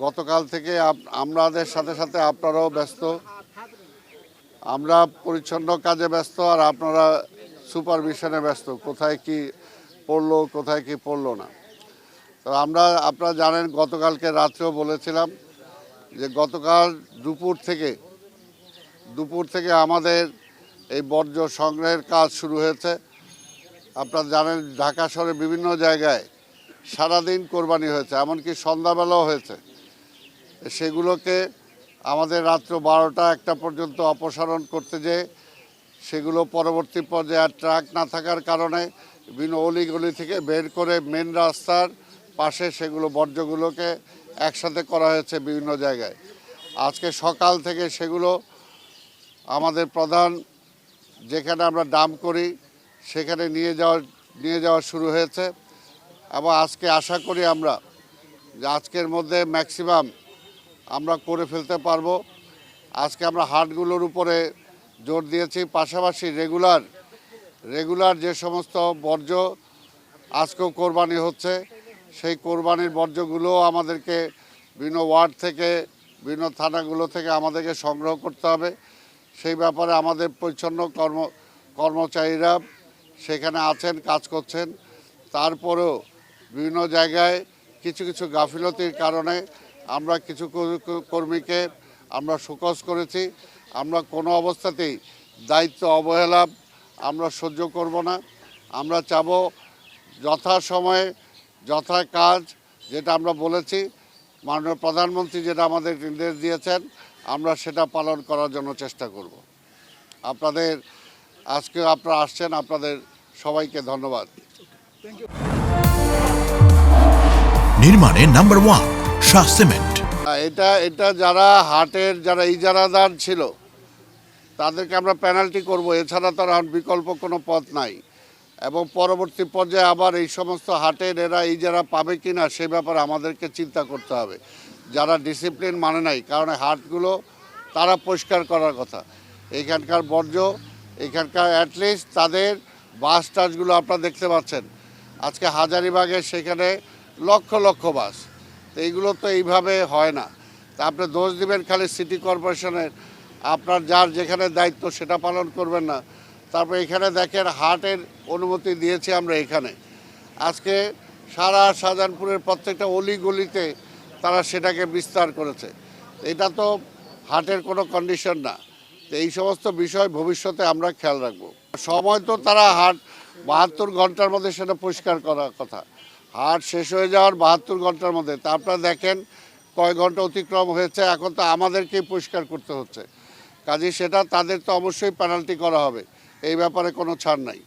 গতকাল থেকে আমাদের সাথে সাথে আপনারাও ব্যস্ত, আমরা পরিচ্ছন্ন কাজে ব্যস্ত, আর আপনারা সুপারভিশনে ব্যস্ত, কোথায় কি পড়লো কোথায় কি পড়লো না। তো আপনারা জানেন গতকালকে রাত্রেও বলেছিলাম যে গতকাল দুপুর থেকে আমাদের এই বর্জ্য সংগ্রহের কাজ শুরু হয়েছে। আপনারা জানেন ঢাকা শহরের বিভিন্ন জায়গায় সারাদিন কোরবানি হয়েছে, এমনকি সন্ধ্যাবেলাও হয়েছে। সেগুলোকে আমাদের রাত্র 12টা-1টা পর্যন্ত অপসারণ করতে যেয়ে সেগুলো পরবর্তী পর্যায়ে আর ট্রাক না থাকার কারণে বিভিন্ন অলিগলি থেকে বের করে মেন রাস্তার পাশে সেগুলো বর্জ্যগুলোকে একসাথে করা হয়েছে বিভিন্ন জায়গায়। আজকে সকাল থেকে সেগুলো আমাদের প্রধান যেখানে আমরা ডাম্প করি সেখানে নিয়ে যাওয়া শুরু হয়েছে, এবং আজকে আশা করি আমরা যে আজকের মধ্যে ম্যাক্সিমাম আমরা করে ফেলতে পারবো। আজকে আমরা হাটগুলোর উপরে জোর দিয়েছি, পাশাপাশি রেগুলার যে সমস্ত বর্জ্য আজকেও কোরবানি হচ্ছে সেই কোরবানির বর্জ্যগুলো আমাদেরকে বিভিন্ন ওয়ার্ড থেকে বিভিন্ন থানাগুলো থেকে আমাদেরকে সংগ্রহ করতে হবে। সেই ব্যাপারে আমাদের পরিচ্ছন্ন কর্মচারীরা সেখানে আছেন, কাজ করছেন। তারপরেও বিভিন্ন জায়গায় কিছু গাফিলতির কারণে আমরা কিছু কর্মীকে আমরা শোকজ করেছি। আমরা কোনো অবস্থাতেই দায়িত্ব অবহেলা আমরা সহ্য করব না। আমরা চাব যথাসময়ে যথা কাজ, যেটা আমরা বলেছি, মাননীয় প্রধানমন্ত্রী যেটা আমাদের নির্দেশ দিয়েছেন আমরা সেটা পালন করার জন্য চেষ্টা করব। আজকে আপনারা আসছেন, আপনাদের সবাইকে ধন্যবাদ। নির্মাণে নাম্বার 1 শাহ সিমেন্ট। এটা যারা ইজারাদার ছিল তাদেরকে আমরা পেনাল্টি করব, এছাড়া তার বিকল্প কোনো পথ নাই। এবং পরবর্তী পর্যায়ে আবার এই সমস্ত হাটের এরা ইজারা পাবে কি না সে ব্যাপারে আমাদেরকে চিন্তা করতে হবে। যারা ডিসিপ্লিন মানে নাই, কারণ হাটগুলো তারা পরিষ্কার করার কথা। এইখানকার বর্জ্য, এখানকার অ্যাটলিস্ট তাদের বাস টাসগুলো আপনারা দেখতে পাচ্ছেন আজকে হাজারীবাগে, সেখানে লক্ষ লক্ষ বাস। তো এইগুলো তো এইভাবে হয় না। তা আপনি দোষ দিবেন খালি সিটি কর্পোরেশনের, আপনার যার যেখানে দায়িত্ব সেটা পালন করবেন না। তারপর এখানে দেখেন হাটের অনুমতি দিয়েছি আমরা, এখানে আজকে সারা শাহজাহানপুরের প্রত্যেকটা অলিগলিতে তারা সেটাকে বিস্তার করেছে। এটা তো হাটের কোনো কন্ডিশন না। তো এই সমস্ত বিষয় ভবিষ্যতে আমরা খেয়াল রাখবো। সময় তো তারা হাট 72 ঘন্টার মধ্যে সেটা পরিষ্কার করার কথা। হাট শেষ হয়ে যাওয়ার 72 ঘন্টার মধ্যে, তা আপনারা দেখেন কয় ঘন্টা অতিক্রম হয়েছে, এখন তো আমাদেরকেই পরিষ্কার করতে হচ্ছে। কাজেই সেটা তাদের তো অবশ্যই পেনাল্টি করা হবে, এই ব্যাপারে কোনো ছাড় নাই।